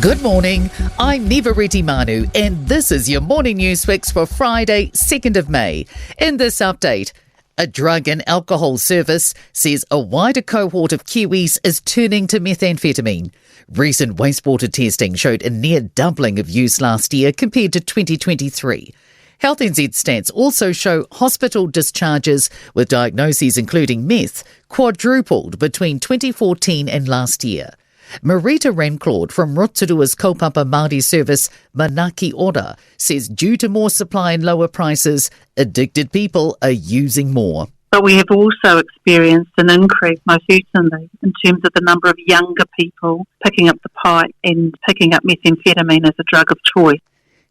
Good morning, I'm Nivareti Manu and this is your morning news fix for Friday, 2nd of May. In this update, a drug and alcohol service says a wider cohort of Kiwis is turning to methamphetamine. Recent wastewater testing showed a near doubling of use last year compared to 2023. Health NZ stats also show hospital discharges with diagnoses including meth quadrupled between 2014 and last year. Marita Ranclaude from Rotorua's kaupapa Māori service Manaki Ora says due to more supply and lower prices, addicted people are using more. But we have also experienced an increase, most certainly, in terms of the number of younger people picking up the pipe and picking up methamphetamine as a drug of choice.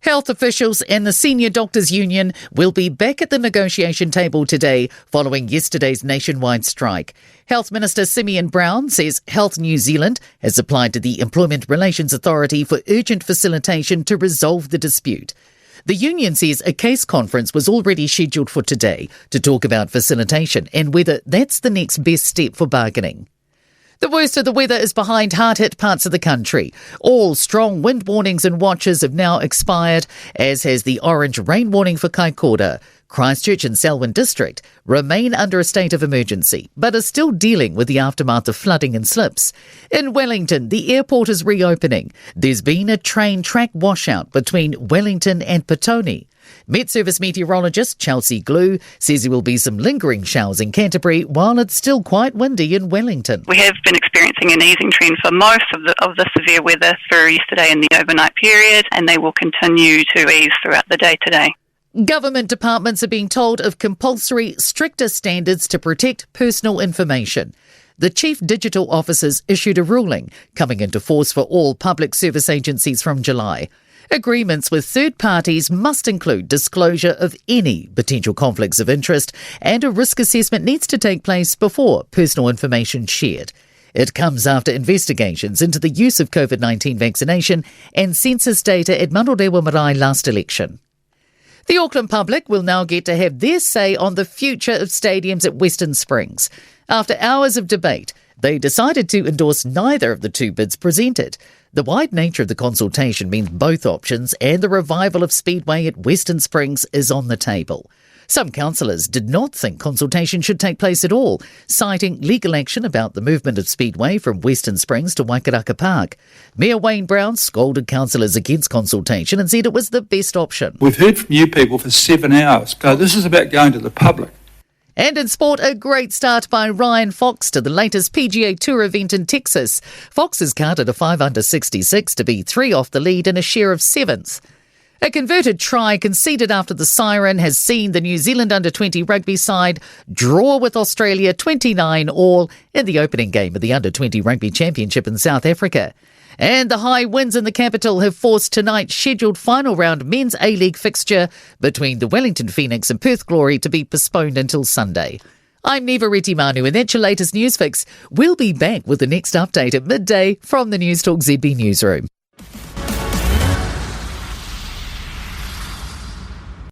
Health officials and the Senior Doctors Union will be back at the negotiation table today following yesterday's nationwide strike. Health Minister Simeon Brown says Health New Zealand has applied to the Employment Relations Authority for urgent facilitation to resolve the dispute. The union says a case conference was already scheduled for today to talk about facilitation and whether that's the next best step for bargaining. The worst of the weather is behind hard-hit parts of the country. All strong wind warnings and watches have now expired, as has the orange rain warning for Kaikoura. Christchurch and Selwyn District remain under a state of emergency, but are still dealing with the aftermath of flooding and slips. In Wellington, the airport is reopening. There's been a train track washout between Wellington and Petone. Met Service meteorologist Chelsea Glue says there will be some lingering showers in Canterbury while it's still quite windy in Wellington. We have been experiencing an easing trend for most of the severe weather through yesterday and the overnight period, and they will continue to ease throughout the day today. Government departments are being told of compulsory, stricter standards to protect personal information. The Chief Digital Officers issued a ruling coming into force for all public service agencies from July. Agreements with third parties must include disclosure of any potential conflicts of interest, and a risk assessment needs to take place before personal information shared. It comes after investigations into the use of COVID-19 vaccination and census data at Manorewa Marae last election. The Auckland public will now get to have their say on the future of stadiums at Western Springs. After hours of debate, they decided to endorse neither of the two bids presented. The wide nature of the consultation means both options and the revival of Speedway at Western Springs is on the table. Some councillors did not think consultation should take place at all, citing legal action about the movement of Speedway from Western Springs to Waikaraka Park. Mayor Wayne Brown scolded councillors against consultation and said it was the best option. We've heard from you people for 7 hours. This is about going to the public. And in sport, a great start by Ryan Fox to the latest PGA Tour event in Texas. Fox has carded a 5 under 66 to be 3 off the lead and a share of 7th. A converted try conceded after the siren has seen the New Zealand under-20 rugby side draw with Australia 29-all in the opening game of the Under-20 Rugby Championship in South Africa. And the high winds in the capital have forced tonight's scheduled final round men's A-League fixture between the Wellington Phoenix and Perth Glory to be postponed until Sunday. I'm Nivareti Manu and that's your latest news fix. We'll be back with the next update at midday from the Newstalk ZB newsroom.